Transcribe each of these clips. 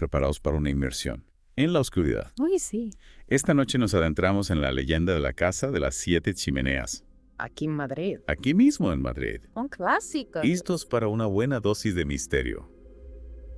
preparados para una inmersión en la oscuridad. Uy, sí. Esta noche nos adentramos en la leyenda de la Casa de las Siete Chimeneas, Aquí en Madrid. aquí mismo en Madrid. Un clásico. Listos para una buena dosis de misterio.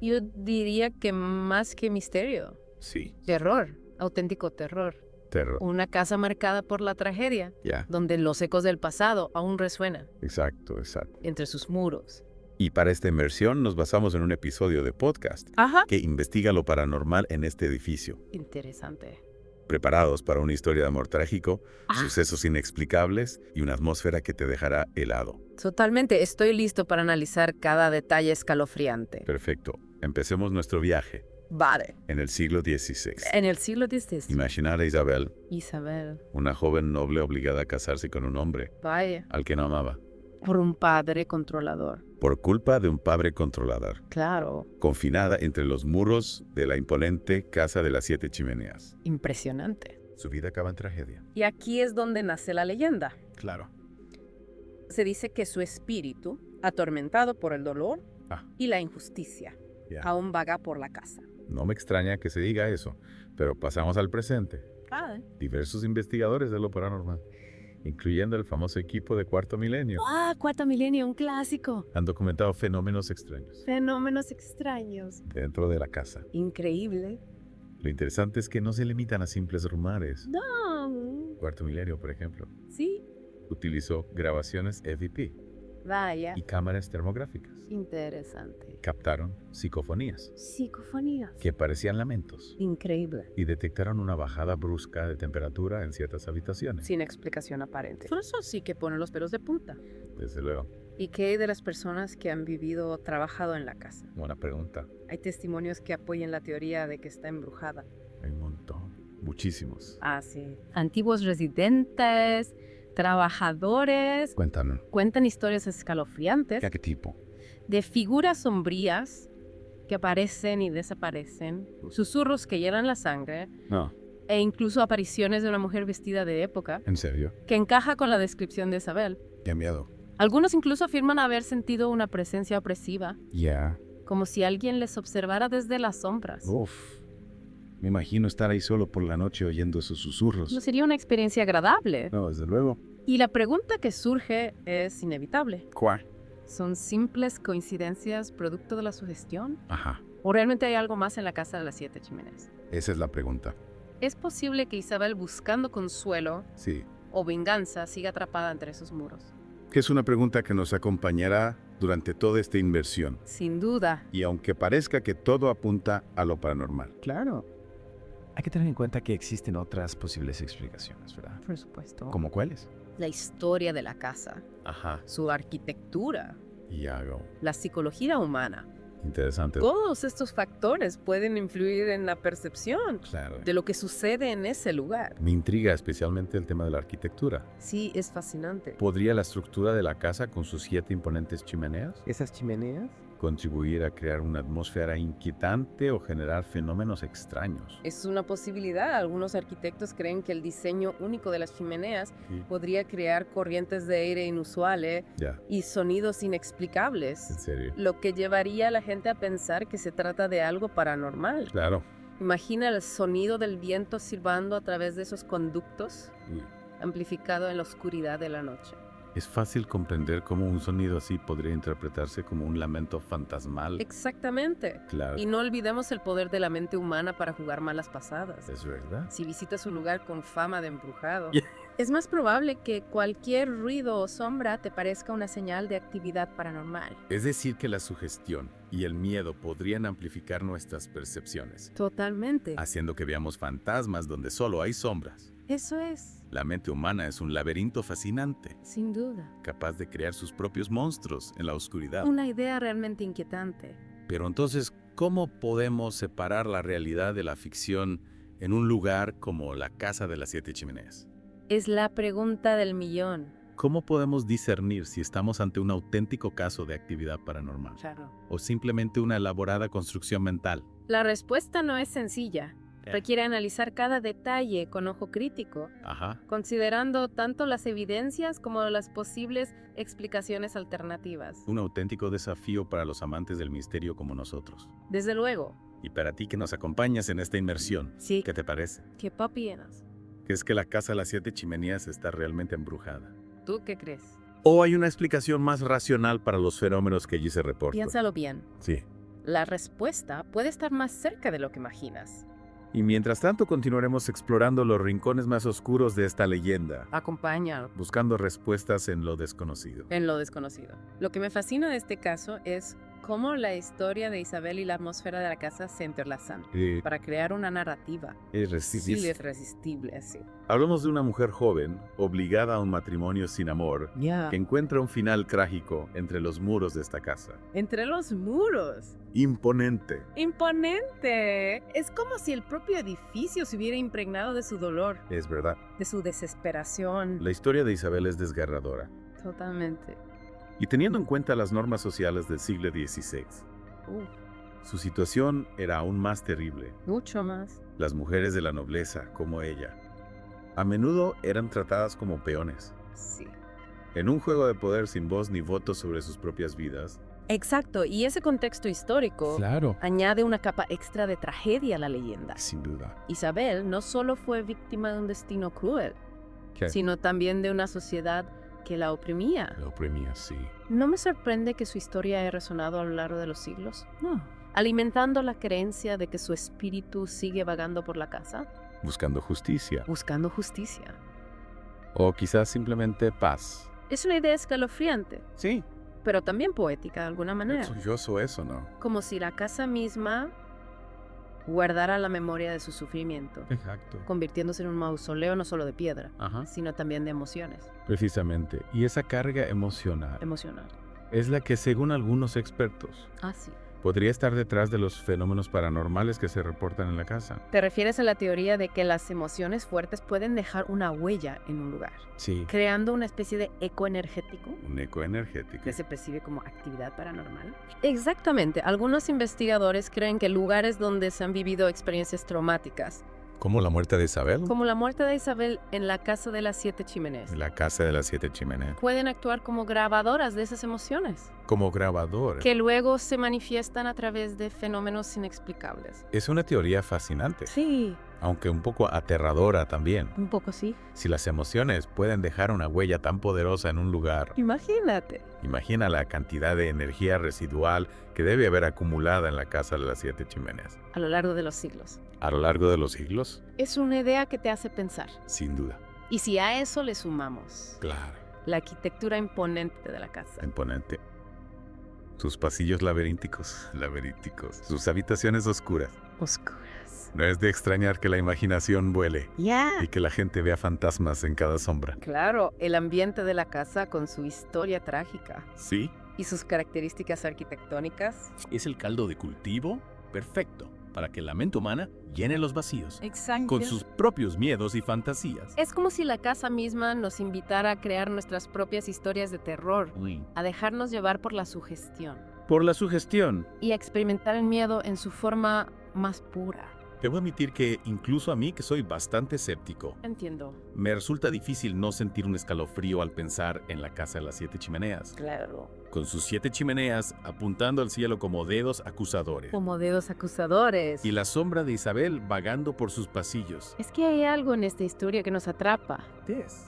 Yo diría que más que misterio. Sí, Terror. Auténtico terror. terror. Una casa marcada por la tragedia, Ya, donde los ecos del pasado aún resuenan exacto. entre sus muros. Y para esta inmersión nos basamos en un episodio de podcast Ajá. que investiga lo paranormal en este edificio. Interesante. Preparados para una historia de amor trágico, Ah. sucesos inexplicables y una atmósfera que te dejará helado. Totalmente. Estoy listo para analizar cada detalle escalofriante. Perfecto. Empecemos nuestro viaje Vale. en el siglo XVI. En el siglo XVI. Imaginar a Isabel, Isabel. una joven noble obligada a casarse con un hombre Vaya. al que no amaba, Por un padre controlador. por culpa de un padre controlador, Claro. confinada entre los muros de la imponente Casa de las Siete Chimeneas. Impresionante. Su vida acaba en tragedia. Y aquí es donde nace la leyenda. Claro. Se dice que su espíritu, atormentado por el dolor Ah. y la injusticia, Ya. aún vaga por la casa. No me extraña que se diga eso, pero pasamos al presente. Diversos investigadores de lo paranormal, incluyendo el famoso equipo de Cuarto Milenio, Cuarto Milenio, un clásico. han documentado fenómenos extraños Fenómenos extraños. dentro de la casa. Increíble. Lo interesante es que no se limitan a simples rumores. No. Cuarto Milenio, por ejemplo, Sí. utilizó grabaciones EVP Vaya. y cámaras termográficas. Interesante. Captaron psicofonías Psicofonías. que parecían lamentos Increíble. y detectaron una bajada brusca de temperatura en ciertas habitaciones. Sin explicación aparente. Por eso sí que pone los pelos de punta. Desde luego. ¿Y qué hay de las personas que han vivido o trabajado en la casa? Buena pregunta. Hay testimonios que apoyen la teoría de que está embrujada. Hay un montón. Muchísimos. Ah, sí. Antiguos residentes, trabajadores, Cuéntanos. cuentan historias escalofriantes ¿Qué tipo? de figuras sombrías que aparecen y desaparecen, susurros que llenan la sangre No, e incluso apariciones de una mujer vestida de época ¿en serio? que encaja con la descripción de Isabel. Qué miedo. Algunos incluso afirman haber sentido una presencia opresiva, Ya. como si alguien les observara desde las sombras. Uf. Me imagino estar ahí solo por la noche oyendo esos susurros. No sería una experiencia agradable. No, desde luego. Y la pregunta que surge es inevitable. ¿Cuál? ¿Son simples coincidencias producto de la sugestión? Ajá. ¿O realmente hay algo más en la casa de las Siete Chimeneas? Esa es la pregunta. ¿Es posible que Isabel, buscando consuelo Sí. o venganza, siga atrapada entre esos muros? Que es una pregunta que nos acompañará durante toda esta inversión. Sin duda. Y aunque parezca que todo apunta a lo paranormal. Claro. Hay que tener en cuenta que existen otras posibles explicaciones, ¿verdad? Por supuesto. ¿Cómo cuáles? La historia de la casa, Ajá. su arquitectura, Y algo la psicología humana. interesante. Todos estos factores pueden influir en la percepción Claro. de lo que sucede en ese lugar. Me intriga especialmente el tema de la arquitectura. Sí, es fascinante. ¿Podría la estructura de la casa con sus 7 imponentes chimeneas ¿Esas chimeneas? contribuir a crear una atmósfera inquietante o generar fenómenos extraños? Es una posibilidad. Algunos arquitectos creen que el diseño único de las chimeneas Sí. podría crear corrientes de aire inusuales Ya, y sonidos en inexplicables, serio. lo que llevaría a la gente a pensar que se trata de algo paranormal. Claro. Imagina el sonido del viento silbando a través de esos conductos, Uy. amplificado en la oscuridad de la noche. Es fácil comprender cómo un sonido así podría interpretarse como un lamento fantasmal. Exactamente. Claro. Y no olvidemos el poder de la mente humana para jugar malas pasadas. ¿Es verdad? Si visitas un lugar con fama de embrujado, Yeah. es más probable que cualquier ruido o sombra te parezca una señal de actividad paranormal. Es decir, que la sugestión y el miedo podrían amplificar nuestras percepciones, Totalmente. haciendo que veamos fantasmas donde solo hay sombras. Eso es, La mente humana es un laberinto fascinante, sin duda, capaz de crear sus propios monstruos en la oscuridad. una idea realmente inquietante. Pero entonces, ¿cómo podemos separar la realidad de la ficción en un lugar como la Casa de las Siete Chimeneas? Es la pregunta del millón. ¿Cómo podemos discernir si estamos ante un auténtico caso de actividad paranormal Claro. o simplemente una elaborada construcción mental? La respuesta no es sencilla. Requiere analizar cada detalle con ojo crítico, Ajá. considerando tanto las evidencias como las posibles explicaciones alternativas. Un auténtico desafío para los amantes del misterio como nosotros. Desde luego, Y para ti que nos acompañas en esta inmersión, Sí. ¿qué te parece? ¿Qué papienas? ¿Crees que la casa de las 7 chimeneas está realmente embrujada? ¿Tú qué crees? ¿O hay una explicación más racional para los fenómenos que allí se reportan? Piénsalo bien. Sí. La respuesta puede estar más cerca de lo que imaginas. Y mientras tanto continuaremos explorando los rincones más oscuros de esta leyenda, Acompaña buscando respuestas en lo desconocido. en lo desconocido. Lo que me fascina de este caso es cómo la historia de Isabel y la atmósfera de la casa se entrelazan para crear una narrativa. Sí, es irresistible, sí. Hablamos de una mujer joven, obligada a un matrimonio sin amor, que encuentra un final trágico entre los muros de esta casa. Entre los muros. Imponente. ¡Imponente! Es como si el propio edificio se hubiera impregnado de su dolor, Es verdad. de su desesperación. La historia de Isabel es desgarradora. Totalmente. Y teniendo en cuenta las normas sociales del siglo XVI, su situación era aún más terrible. Mucho más. Las mujeres de la nobleza, como ella, a menudo eran tratadas como peones. Sí. En un juego de poder sin voz ni voto sobre sus propias vidas, Exacto, y ese contexto histórico Claro. añade una capa extra de tragedia a la leyenda. Sin duda. Isabel no solo fue víctima de un destino cruel, sino también de una sociedad que la oprimía. la oprimía, sí. ¿No me sorprende que su historia haya resonado a lo largo de los siglos? No. Alimentando la creencia de que su espíritu sigue vagando por la casa, Buscando justicia. buscando justicia. O quizás simplemente paz. Es una idea escalofriante, Sí. pero también poética de alguna manera. Curioso eso, ¿no? Como si la casa misma guardara la memoria de su sufrimiento, Exacto. convirtiéndose en un mausoleo no solo de piedra, Ajá. sino también de emociones. Precisamente. Y esa carga emocional Emocional. es la que, según algunos expertos, Ah, sí. podría estar detrás de los fenómenos paranormales que se reportan en la casa. ¿Te refieres a la teoría de que las emociones fuertes pueden dejar una huella en un lugar, Sí. creando una especie de eco energético Un eco energético. que se percibe como actividad paranormal? Exactamente. Algunos investigadores creen que lugares donde se han vivido experiencias traumáticas, ¿Como la muerte de Isabel? como la muerte de Isabel en la casa de las 7 chimeneas, La casa de las 7 chimeneas. pueden actuar como grabadoras de esas emociones, Como grabador. que luego se manifiestan a través de fenómenos inexplicables. Es una teoría fascinante, Sí, aunque un poco aterradora también. un poco sí. Si las emociones pueden dejar una huella tan poderosa en un lugar, Imagínate. imagina la cantidad de energía residual que debe haber acumulada en la casa de las 7 chimeneas. A lo largo de los siglos. A lo largo de los siglos, Es una idea que te hace pensar. sin duda. Y si a eso le sumamos Claro. la arquitectura imponente de la casa, Imponente. Sus pasillos laberínticos, sus habitaciones oscuras. oscuras. No es de extrañar que la imaginación vuele Ya. y que la gente vea fantasmas en cada sombra. Claro, el ambiente de la casa con su historia trágica ¿Sí? y sus características arquitectónicas. Es el caldo de cultivo perfecto para que la mente humana llene los vacíos Exacto. con sus propios miedos y fantasías. Es como si la casa misma nos invitara a crear nuestras propias historias de terror, a dejarnos llevar por la sugestión Por la sugestión. y a experimentar el miedo en su forma más pura. Debo admitir que incluso a mí, que soy bastante escéptico, Entiendo. me resulta difícil no sentir un escalofrío al pensar en la casa de las 7 chimeneas, Claro. con sus 7 chimeneas apuntando al cielo como dedos acusadores, Como dedos acusadores. y la sombra de Isabel vagando por sus pasillos. Es que hay algo en esta historia que nos atrapa,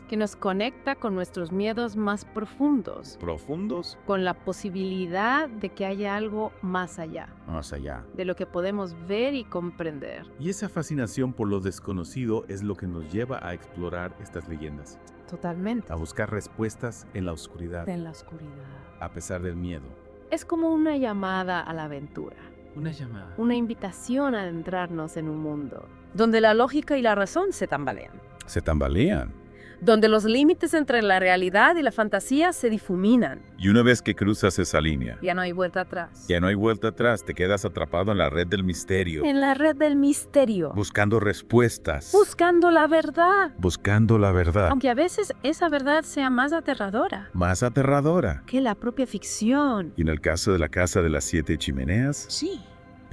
que nos conecta con nuestros miedos más profundos, Profundos. con la posibilidad de que haya algo más allá, Más allá. de lo que podemos ver y comprender. Y esa fascinación por lo desconocido es lo que nos lleva a explorar estas leyendas, Totalmente. a buscar respuestas en la oscuridad, En la oscuridad. a pesar del miedo. Es como una llamada a la aventura, Una llamada. una invitación a adentrarnos en un mundo donde la lógica y la razón se tambalean, Se tambalean. donde los límites entre la realidad y la fantasía se difuminan. Y una vez que cruzas esa línea, Ya no hay vuelta atrás. ya no hay vuelta atrás, te quedas atrapado en la red del misterio, En la red del misterio, buscando respuestas, buscando la verdad. buscando la verdad. Aunque a veces esa verdad sea más aterradora Más aterradora. que la propia ficción. Y en el caso de la casa de las 7 chimeneas, Sí.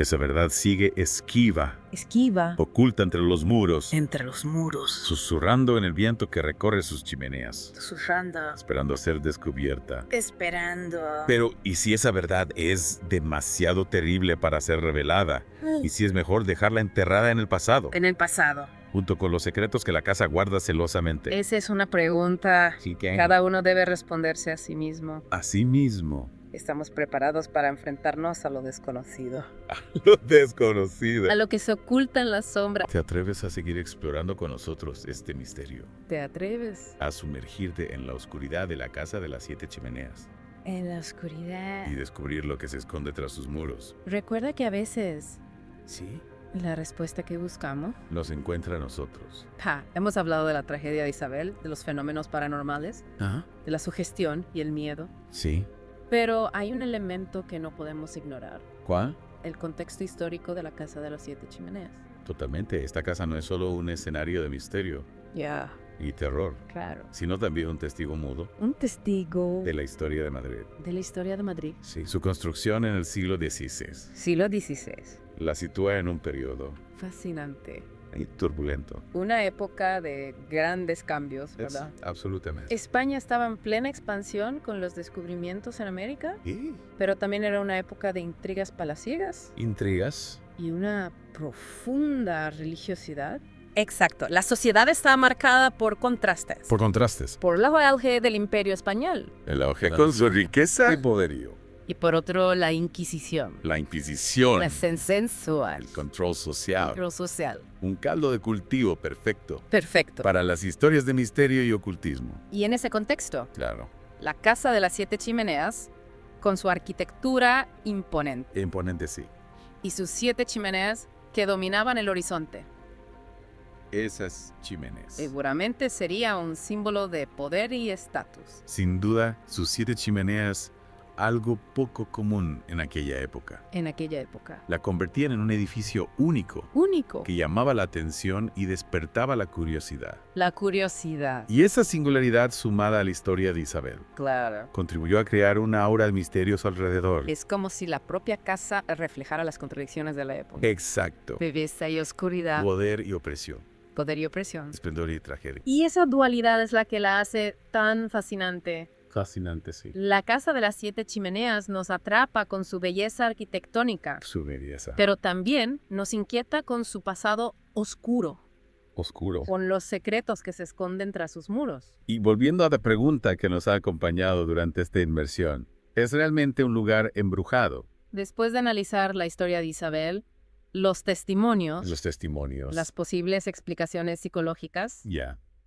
Esa verdad sigue esquiva, oculta entre los muros, susurrando en el viento que recorre sus chimeneas, esperando ser descubierta. Pero, ¿y si esa verdad es demasiado terrible para ser revelada? ¿Y si es mejor dejarla enterrada en el pasado? Junto con los secretos que la casa guarda celosamente. Esa es una pregunta que cada uno debe responderse a sí mismo. A sí mismo. ¿Estamos preparados para enfrentarnos a lo desconocido? A lo desconocido. A lo que se oculta en la sombra. ¿Te atreves a seguir explorando con nosotros este misterio? ¿Te atreves? A sumergirte en la oscuridad de la casa de las 7 chimeneas. En la oscuridad. Y descubrir lo que se esconde tras sus muros. Recuerda que a veces... ¿Sí? La respuesta que buscamos nos encuentra a nosotros. Hemos hablado de la tragedia de Isabel, de los fenómenos paranormales, de la sugestión y el miedo. Sí. Pero hay un elemento que no podemos ignorar. ¿Cuál? El contexto histórico de la casa de las 7 chimeneas. Totalmente. Esta casa no es solo un escenario de misterio y terror, claro, sino también un testigo mudo. Un testigo de la historia de Madrid. De la historia de Madrid. Sí, su construcción en el siglo XVI. Siglo XVI. La sitúa en un periodo fascinante y turbulento. Una época de grandes cambios, ¿verdad? Absolutamente. España estaba en plena expansión con los descubrimientos en América, pero también era una época de intrigas palaciegas. ¿Intrigas? Y una profunda religiosidad. Exacto. La sociedad está marcada por contrastes. Por contrastes. Por el auge del Imperio Español. El auge con su riqueza y poderío. Y por otro, la Inquisición. La Inquisición. La censura. El control social. Un caldo de cultivo perfecto. Perfecto. Para las historias de misterio y ocultismo. Y en ese contexto, claro, la casa de las 7 chimeneas, con su arquitectura imponente. Imponente, sí. Y sus 7 chimeneas que dominaban el horizonte. Esas chimeneas. Seguramente sería un símbolo de poder y estatus. Sin duda, sus 7 chimeneas, algo poco común en aquella época. En aquella época. La convertían en un edificio único. Único. Que llamaba la atención y despertaba la curiosidad. La curiosidad. Y esa singularidad sumada a la historia de Isabel. Claro. Contribuyó a crear una aura de misterio a su alrededor. Es como si la propia casa reflejara las contradicciones de la época. Exacto. Belleza y oscuridad. Poder y opresión. Poder y opresión. Esplendor y tragedia. Y esa dualidad es la que la hace tan fascinante. Fascinante, sí. La casa de las 7 chimeneas nos atrapa con su belleza arquitectónica. Su belleza. Pero también nos inquieta con su pasado oscuro. Oscuro. Con los secretos que se esconden tras sus muros. Y volviendo a la pregunta que nos ha acompañado durante esta inmersión, ¿es realmente un lugar embrujado? Después de analizar la historia de Isabel, los testimonios, las posibles explicaciones psicológicas,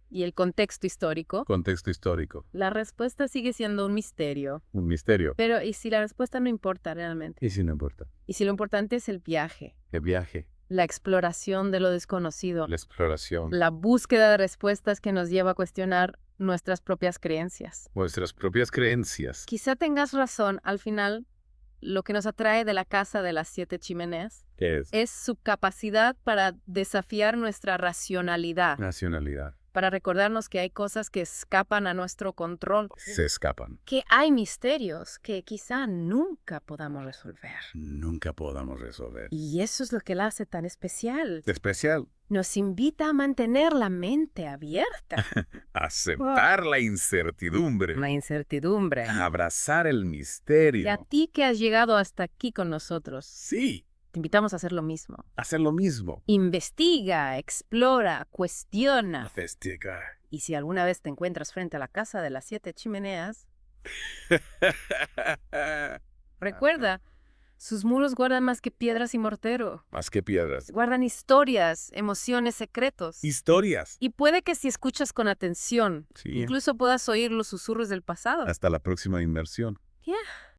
y el contexto histórico. La respuesta sigue siendo un misterio. Un misterio. Pero, ¿y si la respuesta no importa realmente? ¿Y si no importa? ¿Y si lo importante es el viaje? El viaje. La exploración de lo desconocido. La exploración. La búsqueda de respuestas que nos lleva a cuestionar nuestras propias creencias. Nuestras propias creencias. Quizá tengas razón, al final, lo que nos atrae de la casa de las 7 chimeneas es su capacidad para desafiar nuestra racionalidad. Para recordarnos que hay cosas que escapan a nuestro control. Se escapan. Que hay misterios que quizá nunca podamos resolver. Y eso es lo que la hace tan especial. Especial. Nos invita a mantener la mente abierta. Aceptar la incertidumbre. La incertidumbre. Abrazar el misterio. Y a ti que has llegado hasta aquí con nosotros. Sí. Te invitamos a hacer lo mismo. Hacer lo mismo. Investiga, explora, cuestiona. Investiga. Y si alguna vez te encuentras frente a la casa de las 7 chimeneas, recuerda, sus muros guardan más que piedras y mortero. Más que piedras. Guardan historias, emociones, secretos. Historias. Y puede que si escuchas con atención, incluso puedas oír los susurros del pasado. Hasta la próxima inmersión.